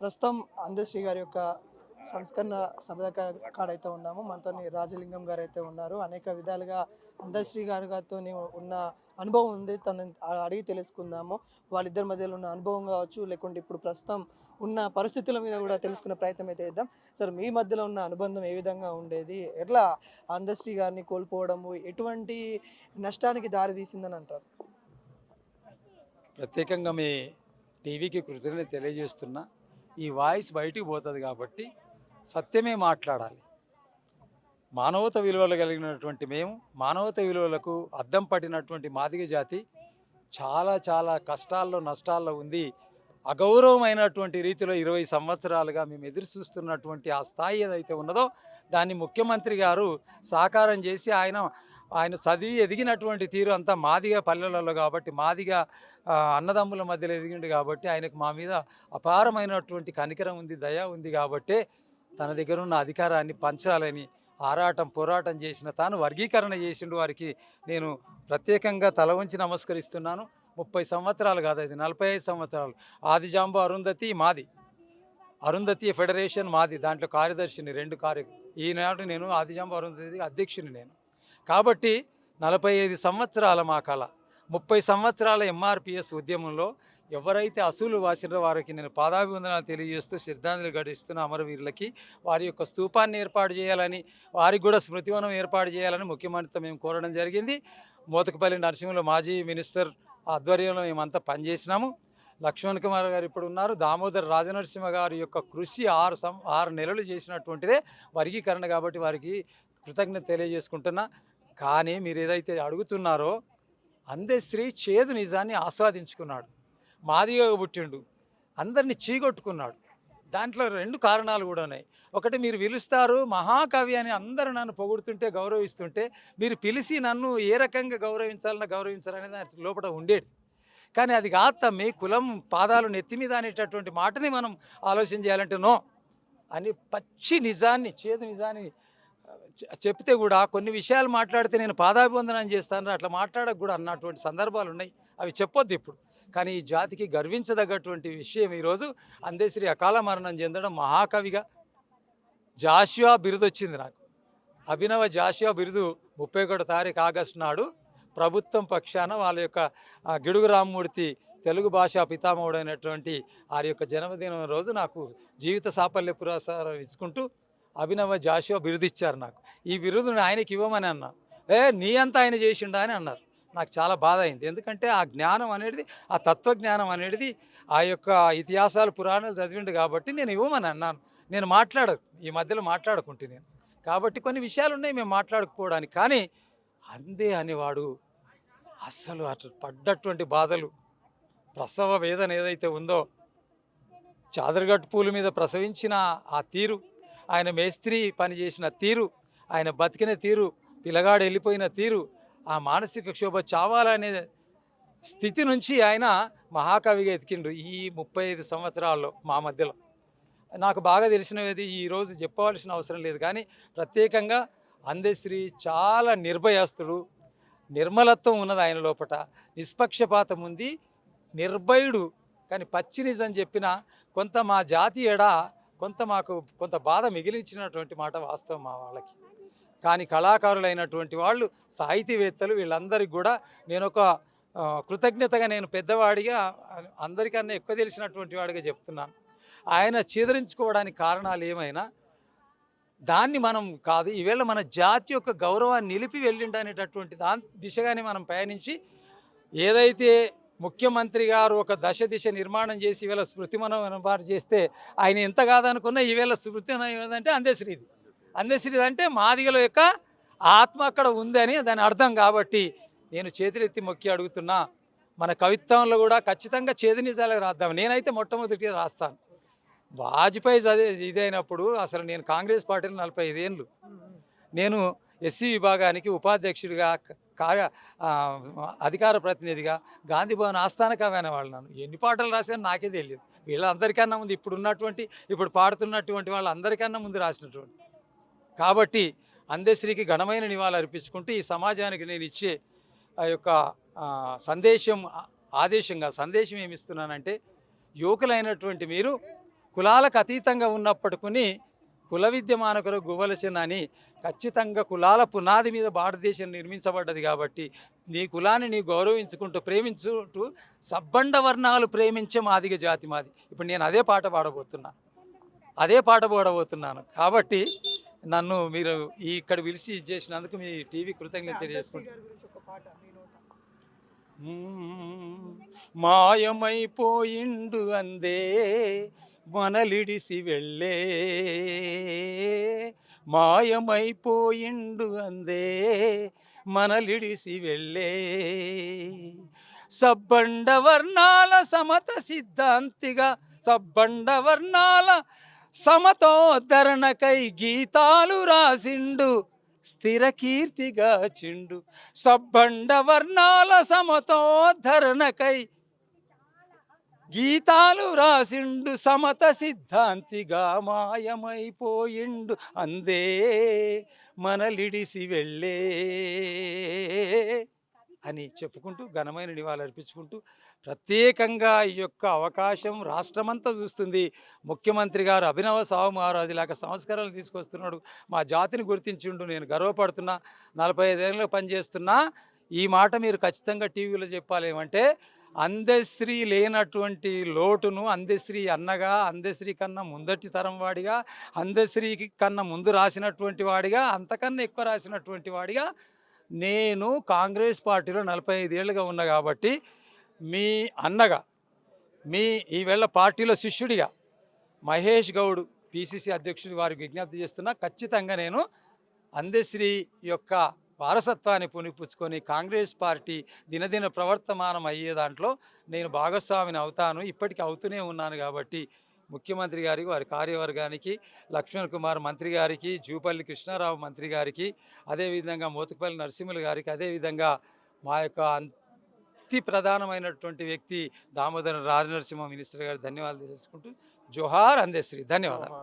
ప్రస్తుతం అందశ్రీ గారి యొక్క సంస్కరణ సభ కాడైతే ఉన్నాము. మనతో రాజలింగం గారు అయితే ఉన్నారు. అనేక విధాలుగా అందశ్రీ గారితో ఉన్న అనుభవం ఉంది. తను అడిగి తెలుసుకుందాము. వాళ్ళిద్దరి మధ్యలో ఉన్న అనుభవం కావచ్చు, లేకుంటే ఇప్పుడు ప్రస్తుతం ఉన్న పరిస్థితుల మీద కూడా తెలుసుకునే ప్రయత్నం అయితే చేద్దాం. సార్, మీ మధ్యలో ఉన్న అనుబంధం ఏ విధంగా ఉండేది? ఎట్లా అందశ్రీ గారిని కోల్పోవడము ఎటువంటి నష్టానికి దారి తీసిందని అంటారు? ప్రత్యేకంగా మీ టీవీకి కృతజ్ఞత తెలియజేస్తున్నా. ఈ వాయిస్ బయటికి పోతుంది కాబట్టి సత్యమే మాట్లాడాలి. మానవత విలువలు కలిగినటువంటి మేము, మానవత విలువలకు అద్దం పట్టినటువంటి మాదిగ జాతి చాలా చాలా కష్టాల్లో నష్టాల్లో ఉంది. అగౌరవమైనటువంటి రీతిలో 20 సంవత్సరాలుగా మేము ఎదురు చూస్తున్నటువంటి ఆ స్థాయి ఏదైతే ఉన్నదో దాన్ని ముఖ్యమంత్రి గారు సాకారం చేసి ఆయన చదివి ఎదిగినటువంటి తీరు అంతా మాదిగ పల్లెలలో కాబట్టి, మాదిగ అన్నదమ్ముల మధ్యలో ఎదిగిండు కాబట్టి ఆయనకు మా మీద అపారమైనటువంటి కనికరం ఉంది, దయ ఉంది కాబట్టే తన దగ్గర ఉన్న అధికారాన్ని పంచాలని పోరాటం చేసిన తాను వర్గీకరణ చేసిండు. వారికి నేను ప్రత్యేకంగా తల వంచి నమస్కరిస్తున్నాను. 30 సంవత్సరాలు కాదు, అది 45 సంవత్సరాలు. ఆదిజాంబు అరుంధతి మాది, అరుంధతి ఫెడరేషన్ మాది, దాంట్లో కార్యదర్శిని 2 ఈనాడు నేను ఆదిజాంబు అరుంధతి అధ్యక్షుని నేను. కాబట్టి 45 సంవత్సరాల మా కళ, 30 సంవత్సరాల ఎంఆర్పిఎస్ ఉద్యమంలో ఎవరైతే అసూలు వాసినో వారికి నేను పాదాభివందనాలు తెలియజేస్తూ శ్రద్ధాంజలి ఘటిస్తున్న అమరవీరులకి వారి యొక్క స్తూపాన్ని ఏర్పాటు చేయాలని, వారికి కూడా స్మృతివనం ఏర్పాటు చేయాలని ముఖ్యమంత్రితో మేము కోరడం జరిగింది. మోతకపల్లి నరసింహులు మాజీ మినిస్టర్ ఆధ్వర్యంలో మేమంతా పనిచేసినాము. లక్ష్మణ్ కుమార్ గారు ఇప్పుడు ఉన్నారు. దామోదర్ రాజనరసింహ గారి యొక్క కృషి 6 నెలలు చేసినటువంటిదే వర్గీకరణ కాబట్టి వారికి కృతజ్ఞత తెలియజేసుకుంటున్నా. కానీ మీరు ఏదైతే అడుగుతున్నారో, అందశ్రీ చేదు నిజాన్ని ఆస్వాదించుకున్నాడు. మాదిగా పుట్టిండు, అందరినీ చీగొట్టుకున్నాడు. దాంట్లో 2 కారణాలు కూడా ఉన్నాయి. ఒకటి, మీరు పిలుస్తారు మహాకవి అని అందరూ నన్ను పొగుడుతుంటే గౌరవిస్తుంటే మీరు పిలిచి నన్ను ఏ రకంగా గౌరవించాలనేది దాని లోపల ఉండేది. కానీ అది కాదు తమ్మి, కులం పాదాలు నెత్తి మీద అనేటటువంటి మాటని మనం ఆలోచన చేయాలంటే నో అని పచ్చి నిజాన్ని, చేదు నిజాన్ని చెప్తే కూడా కొన్ని విషయాలు మాట్లాడితే నేను పాదాభివందనం చేస్తాను అట్లా మాట్లాడక కూడా అన్నటువంటి సందర్భాలు ఉన్నాయి. అవి చెప్పొద్దు ఇప్పుడు. కానీ ఈ జాతికి గర్వించదగ్గటువంటి విషయం ఈరోజు అందశ్రీ అకాల మరణం చెందడం. మహాకవిగా జాషువా బిరుదు వచ్చింది నాకు. అభినవ జాషువా బిరుదు 31 తారీఖు ఆగస్టు నాడు ప్రభుత్వం పక్షాన వాళ్ళ యొక్క గిడుగు రామ్మూర్తి తెలుగు భాషా పితామహుడైనటువంటి వారి యొక్క జన్మదినం రోజు నాకు జీవిత సాఫల్య పురస్కారం ఇచ్చుకుంటూ అభినవ జాషువా బిరుదు ఇచ్చారు నాకు. ఈ బిరుదుని ఆయనకి ఇవ్వమని అన్నా. నీ అంతా ఆయన చేసిండా అని అన్నారు. నాకు చాలా బాధ అయింది. ఎందుకంటే ఆ జ్ఞానం అనేది, ఆ తత్వజ్ఞానం అనేది, ఆ యొక్క ఇతిహాసాలు పురాణాలు చదివిండు కాబట్టి నేను ఇవ్వమని అన్నాను. నేను ఈ మధ్యలో మాట్లాడుకుంటే నేను కాబట్టి కొన్ని విషయాలు ఉన్నాయి మేము మాట్లాడుకోవడానికి. కానీ అందే అనేవాడు అస్సలు అట్లా పడ్డటువంటి బాధలు, ప్రసవ వేదన ఏదైతే ఉందో, చాదరగట్టు పూల మీద ప్రసవించిన ఆ తీరు, ఆయన మేస్త్రి పని చేసిన తీరు, ఆయన బతికిన తీరు, పిల్లగాడు వెళ్ళిపోయిన తీరు, ఆ మానసిక క్షోభ చావాలనే స్థితి నుంచి ఆయన మహాకవిగా ఎతికిండు ఈ 35 సంవత్సరాల్లో మా మధ్యలో. నాకు బాగా తెలిసినది ఈరోజు చెప్పవలసిన అవసరం లేదు. కానీ ప్రత్యేకంగా అందశ్రీ చాలా నిర్భయస్తుడు, నిర్మలత్వం ఉన్నది ఆయన లోపట, నిష్పక్షపాతం ఉంది, నిర్భయుడు. కానీ పచ్చి నిజం చెప్పిన కొంత మా జాతి కొంత బాధ మిగిలించినటువంటి మాట వాస్తవం మా వాళ్ళకి. కానీ కళాకారులైనటువంటి వాళ్ళు, సాహితీవేత్తలు, వీళ్ళందరికీ కూడా నేను ఒక కృతజ్ఞతగా, నేను పెద్దవాడిగా అందరికన్నా ఎక్కువ తెలిసినటువంటి వాడిగా చెప్తున్నాను. ఆయన చీదరించుకోవడానికి కారణాలు ఏమైనా దాన్ని మనం కాదు, ఈవేళ మన జాతి యొక్క గౌరవాన్ని నిలిపి వెళ్ళిండనేటటువంటి దాని దిశగానే మనం పయనించి, ఏదైతే ముఖ్యమంత్రి గారు ఒక దిశ నిర్మాణం చేసి ఈవేళ స్మృతివనం ఏర్పాటు చేస్తే ఆయన ఎంత కాదనుకున్నా ఈవేళ స్మృతివనం ఏదంటే అందశ్రీది అంటే మాదిగల యొక్క ఆత్మ అక్కడ ఉందని దాని అర్థం. కాబట్టి నేను చేతులెత్తి మొక్కి అడుగుతున్నా, మన కవిత్వంలో కూడా ఖచ్చితంగా చేదు నిజాలకు రాద్దాం. నేనైతే మొట్టమొదటిగా రాస్తాను. వాజ్పేయి ఇదైనప్పుడు అసలు నేను కాంగ్రెస్ పార్టీలో 45 ఏళ్ళు, నేను ఎస్సీ విభాగానికి ఉపాధ్యక్షుడిగా, అధికార ప్రతినిధిగా, గాంధీ భవన్ ఆస్థాన కవి అనేవాళ్ళు. నన్ను ఎన్ని పాటలు రాశాను నాకే తెలియదు. వీళ్ళందరికన్నా ముందు ఇప్పుడు పాడుతున్నటువంటి వాళ్ళందరికన్నా ముందు రాసినటువంటి. కాబట్టి అందశ్రీకి ఘనమైన నివాళులు అర్పించుకుంటూ ఈ సమాజానికి నేను ఇచ్చే ఆ యొక్క సందేశం ఏమిస్తున్నానంటే, యువకులైనటువంటి మీరు కులాలకు అతీతంగా ఉన్నప్పటికీ కుల విద్య మానకులు గువ్వలచిన అని ఖచ్చితంగా కులాల పునాది మీద భారతదేశం నిర్మించబడ్డది కాబట్టి నీ కులాన్ని నీ గౌరవించుకుంటూ ప్రేమించుకుంటూ సబ్బండ వర్ణాలు ప్రేమించే మాదిగ జాతి మాది. ఇప్పుడు నేను అదే పాట పాడబోతున్నాను కాబట్టి నన్ను మీరు ఇక్కడ పిలిచి ఇది చేసినందుకు మీ టీవీ కృతజ్ఞత తెలియజేసుకుంటాను. గారి గురించి ఒక పాట మీ నోట. మాయమైపోయిండు అందే మనలిడిసి వెళ్ళే, మాయమైపోయిండు అందే మనలిడిసి వెళ్ళే, సబ్బండ వర్ణాల సమత సిద్ధాంతిగా సబ్బండ వర్ణాల సమతోద్ధరణకై గీతాలు రాసిండు స్థిర కీర్తిగా చిండు, సబ్బండ వర్ణాల సమతోద్ధరణకై గీతాలు రాసిండు సమత సిద్ధాంతిగా మాయమైపోయిండు అందే మనలిడిసి వెళ్ళే అని చెప్పుకుంటూ ఘనమైన నివాళులు అర్పించుకుంటూ ప్రత్యేకంగా ఈ యొక్క అవకాశం రాష్ట్రమంతా చూస్తుంది. ముఖ్యమంత్రి గారు అభినవ సాహు మహారాజు లాగా సంస్కరణలు తీసుకొస్తున్నాడు. మా జాతిని గుర్తించిండు. నేను గర్వపడుతున్నా. 45 ఏళ్ళలో పనిచేస్తున్నా. ఈ మాట మీరు ఖచ్చితంగా టీవీలో చెప్పాలి. ఏమంటే అందశ్రీ లేనటువంటి లోటును అందశ్రీ అన్నగా, అందశ్రీ కన్నా ముందటి తరం వాడిగా, అందశ్రీ కన్నా ముందు రాసినటువంటి వాడిగా, అంతకన్నా ఎక్కువ రాసినటువంటి వాడిగా నేను కాంగ్రెస్ పార్టీలో 45 ఏళ్ళుగా ఉన్నా కాబట్టి మీ అన్నగా, మీ ఈవేళ పార్టీలో శిష్యుడిగా మహేష్ గౌడ్ పిసిసి అధ్యక్షుడి వారికి విజ్ఞప్తి చేస్తున్నా. ఖచ్చితంగా నేను అందశ్రీ యొక్క వారసత్వాన్ని పునిపుచ్చుకొని కాంగ్రెస్ పార్టీ దినదిన ప్రవర్తమానం అయ్యే దాంట్లో నేను భాగస్వామిని అవుతాను. ఇప్పటికీ అవుతూనే ఉన్నాను కాబట్టి ముఖ్యమంత్రి గారికి, వారి కార్యవర్గానికి, లక్ష్మణ్ కుమార్ మంత్రి గారికి, జూపల్లి కృష్ణారావు మంత్రి గారికి, అదేవిధంగా మోతుపల్లి నరసింహులు గారికి, అదేవిధంగా మా యొక్క అతి ప్రధానమైనటువంటి వ్యక్తి దామోదర రాజనరసింహ మినిస్టర్ గారు ధన్యవాదాలు తెలుసుకుంటూ జోహార్ అందశ్రీ. ధన్యవాదాలు.